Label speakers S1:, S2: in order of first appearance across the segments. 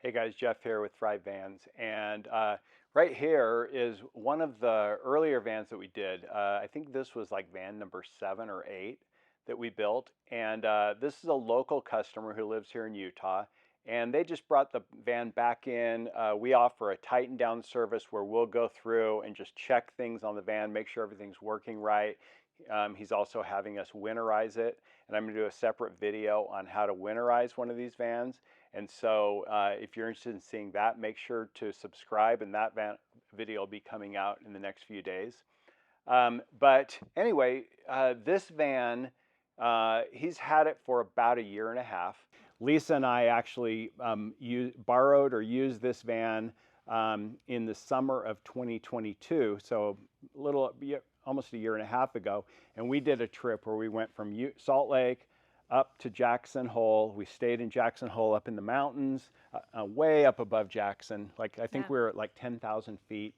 S1: Hey guys, Jeff here with Thrive Vans, and right here is one of the earlier vans that we did. I think this was like van number 7 or 8 that we built, and this is a local customer who lives here in Utah, and they just brought the van back in. We offer a tighten down service where we'll go through and just check things on the van, make sure everything's working right. He's also having us winterize it, and I'm going to do a separate video on how to winterize one of these vans. And so if you're interested in seeing that, make sure to subscribe, and that video will be coming out in the next few days. But anyway, this van, he's had it for about a year and a half. Lisa and I actually borrowed or used this van in the summer of 2022, so almost a year and a half ago, and we did a trip where we went from Salt Lake up to Jackson Hole. We stayed in Jackson Hole up in the mountains, way up above Jackson. Like I think we were at like 10,000 feet.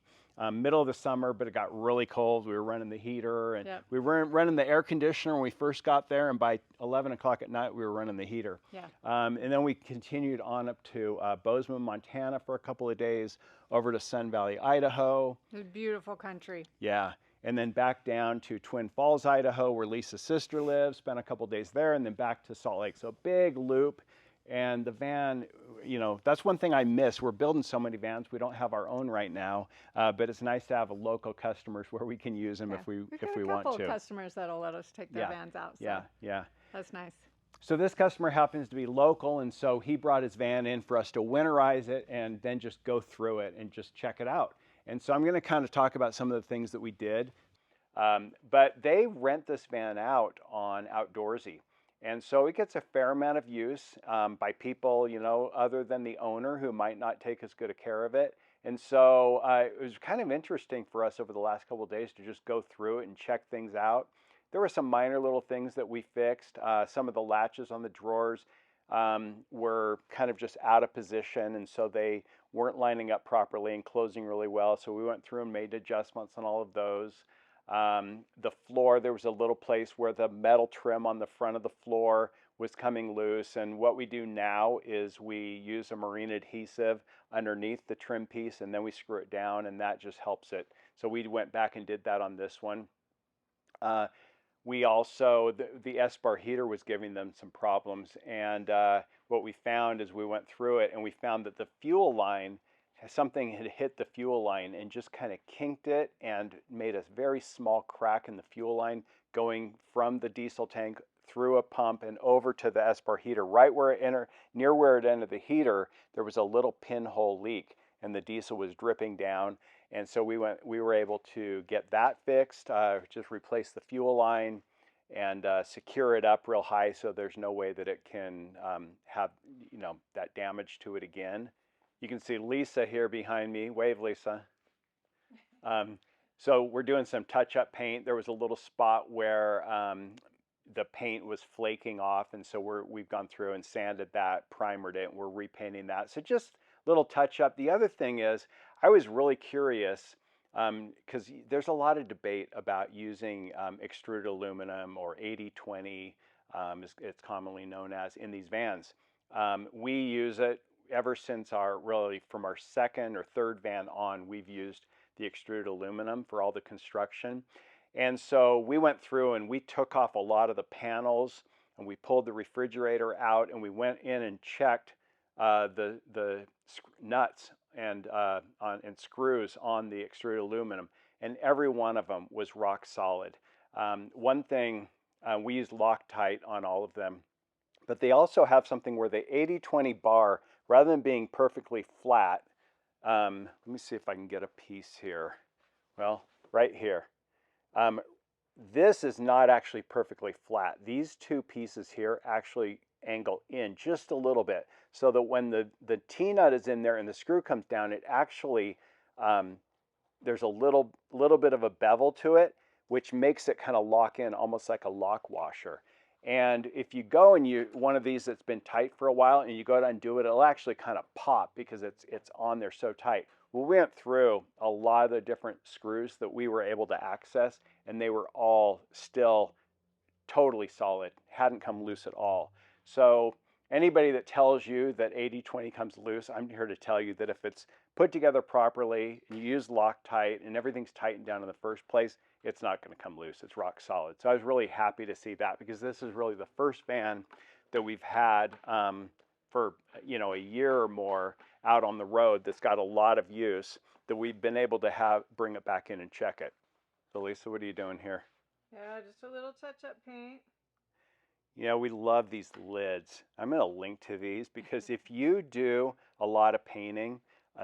S1: Middle of the summer, but it got really cold. We were running the heater, and we were running the air conditioner when we first got there, and by 11 o'clock at night, we were running the heater. And then we continued on up to Bozeman, Montana for a couple of days, over to Sun Valley, Idaho.
S2: It's beautiful country.
S1: Yeah. And then back down to Twin Falls, Idaho, where Lisa's sister lives, spent a couple days there, and then back to Salt Lake. So big loop. And the van, you know, that's one thing I miss. We're building so many vans. We don't have our own right now, but it's nice to have a local customers where we can use them if we want to.
S2: We've got a couple of customers that'll let us take their vans out. So
S1: yeah.
S2: That's nice.
S1: So this customer happens to be local, and so he brought his van in for us to winterize it and then just go through it and just check it out. And so I'm going to kind of talk about some of the things that we did. But they rent this van out on Outdoorsy. And so it gets a fair amount of use by people, you know, other than the owner who might not take as good a care of it. And so it was kind of interesting for us over the last couple of days to just go through it and check things out. There were some minor little things that we fixed. Some of the latches on the drawers were kind of just out of position, and so they weren't lining up properly and closing really well. So we went through and made adjustments on all of those. The floor, there was a little place where the metal trim on the front of the floor was coming loose, and what we do now is we use a marine adhesive underneath the trim piece, and then we screw it down, and that just helps it. So we went back and did that on this one. We also, the S-bar heater was giving them some problems, and what we found is we went through it and we found that the fuel line, something had hit the fuel line and just kind of kinked it and made a very small crack in the fuel line going from the diesel tank through a pump and over to the S-bar heater. Right where it entered, near where it entered the heater, there was a little pinhole leak and the diesel was dripping down. And so we were able to get that fixed, just replace the fuel line and secure it up real high so there's no way that it can have, you know, that damage to it again. You can see Lisa here behind me. Wave, Lisa. So we're doing some touch-up paint. There was a little spot where the paint was flaking off, and so we've gone through and sanded that, primered it, and we're repainting that. So just little touch-up. The other thing is, I was really curious because there's a lot of debate about using extruded aluminum, or 80-20, it's commonly known as, in these vans. We use it ever since from our second or third van on. We've used the extruded aluminum for all the construction. And so we went through and we took off a lot of the panels, and we pulled the refrigerator out, and we went in and checked the nuts and screws on the extruded aluminum, and every one of them was rock solid. One thing, we used Loctite on all of them, but they also have something where the 80-20 bar, rather than being perfectly flat, let me see if I can get a piece here. Well, right here. This is not actually perfectly flat. These two pieces here actually angle in just a little bit, so that when the T-nut is in there and the screw comes down, it actually, there's a little bit of a bevel to it, which makes it kind of lock in almost like a lock washer. And if you go and one of these that's been tight for a while and you go to undo it, it'll actually kind of pop because it's on there so tight. Well, we went through a lot of the different screws that we were able to access, and they were all still totally solid, hadn't come loose at all. So anybody that tells you that 80/20 comes loose, I'm here to tell you that if it's put together properly, and you use Loctite and everything's tightened down in the first place, it's not going to come loose. It's rock solid. So I was really happy to see that, because this is really the first van that we've had for a year or more out on the road that's got a lot of use, that we've been able to bring it back in and check it. So Lisa, what are you doing here?
S2: Yeah, just a little touch-up paint.
S1: We love these lids. I'm going to link to these, because if you do a lot of painting,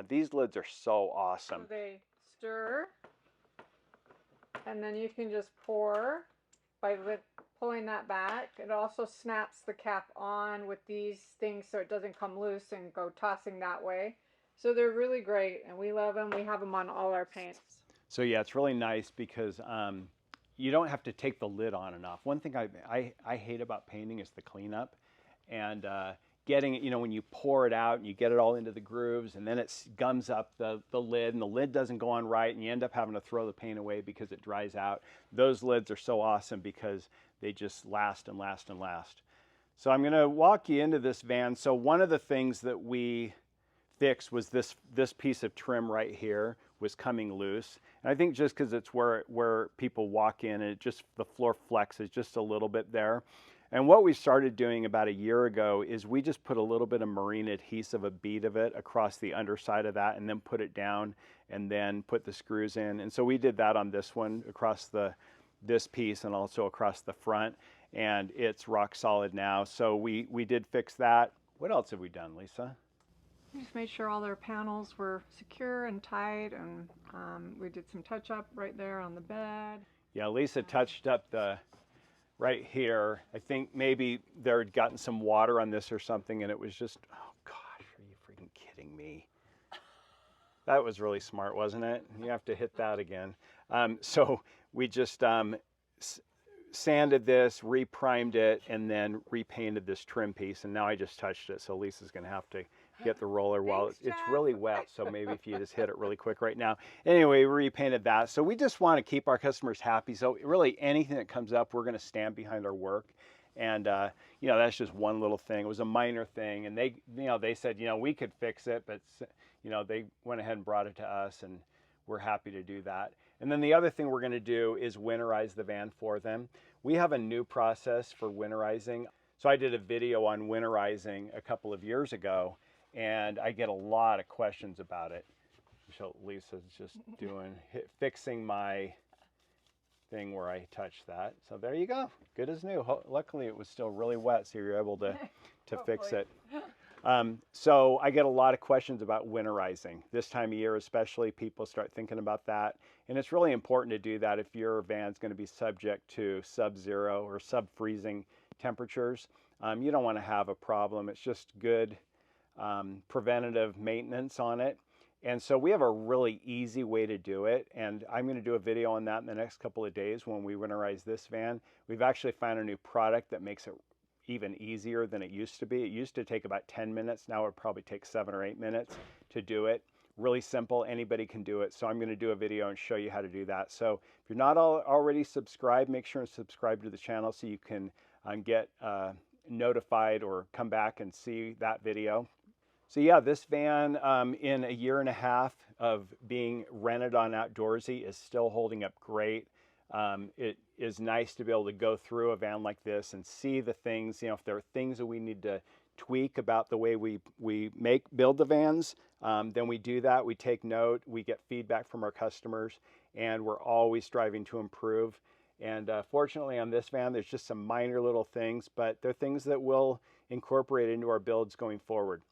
S1: these lids are so awesome.
S2: So they stir, and then you can just pour by pulling that back. It also snaps the cap on with these things so it doesn't come loose and go tossing that way. So they're really great, and we love them. We have them on all our paints.
S1: So yeah, it's really nice, because you don't have to take the lid on and off. One thing I hate about painting is the cleanup, and getting it, when you pour it out and you get it all into the grooves, and then it gums up the lid, and the lid doesn't go on right, and you end up having to throw the paint away because it dries out. Those lids are so awesome because they just last and last and last. So I'm going to walk you into this van. So one of the things that we fixed was this piece of trim right here was coming loose, and I think just because it's where people walk in, and the floor flexes just a little bit there. And what we started doing about a year ago is we just put a little bit of marine adhesive, a bead of it, across the underside of that, and then put it down, and then put the screws in. And so we did that on this one, across this piece, and also across the front, and it's rock solid now. So we did fix that. What else have we done, Lisa?
S2: We just made sure all their panels were secure and tight, and we did some touch-up right there on the bed.
S1: Yeah, Lisa touched up right here. I think maybe there had gotten some water on this or something, and it was just, oh gosh, are you freaking kidding me? That was really smart, wasn't it? You have to hit that again. So we just sanded this, reprimed it, and then repainted this trim piece, and now I just touched it, so Lisa's going to have to get the roller while it's really wet, so maybe if you just hit it really quick right now. Anyway, we repainted that. So we just want to keep our customers happy, so really anything that comes up, we're going to stand behind our work. And that's just one little thing. It was a minor thing, and they said we could fix it, but they went ahead and brought it to us, and we're happy to do that. And then the other thing we're going to do is winterize the van for them. We have a new process for winterizing. So I did a video on winterizing a couple of years ago, and I get a lot of questions about it. So Lisa's just fixing my thing where I touched that. So there you go, good as new. Luckily it was still really wet, so you're able to fix it. So I get a lot of questions about winterizing. This time of year especially, people start thinking about that. And it's really important to do that if your van's going to be subject to sub-zero or sub-freezing temperatures. You don't want to have a problem. It's just good preventative maintenance on it. And so we have a really easy way to do it, and I'm going to do a video on that in the next couple of days when we winterize this van. We've actually found a new product that makes it even easier than it used to be. It used to take about 10 minutes. Now it probably takes 7 or 8 minutes to do it. Really simple. Anybody can do it. So I'm going to do a video and show you how to do that. So if you're not already subscribed, make sure and subscribe to the channel so you can get notified or come back and see that video. So yeah, this van in a year and a half of being rented on Outdoorsy is still holding up great. It is nice to be able to go through a van like this and see the things, if there are things that we need to tweak about the way we build the vans, then we do that. We take note, we get feedback from our customers, and we're always striving to improve. And fortunately on this van, there's just some minor little things, but they're things that we'll incorporate into our builds going forward.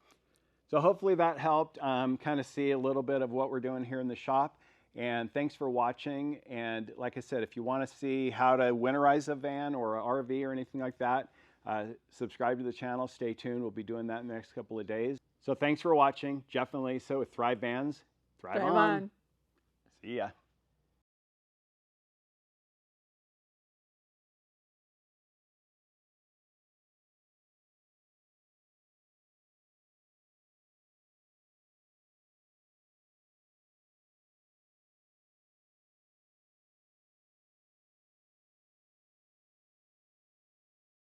S1: So hopefully that helped kind of see a little bit of what we're doing here in the shop. And thanks for watching. And like I said, if you want to see how to winterize a van or an RV or anything like that, subscribe to the channel. Stay tuned. We'll be doing that in the next couple of days. So thanks for watching. Jeff and Lisa with Thrive Vans. Thrive on.
S2: on.
S1: See ya.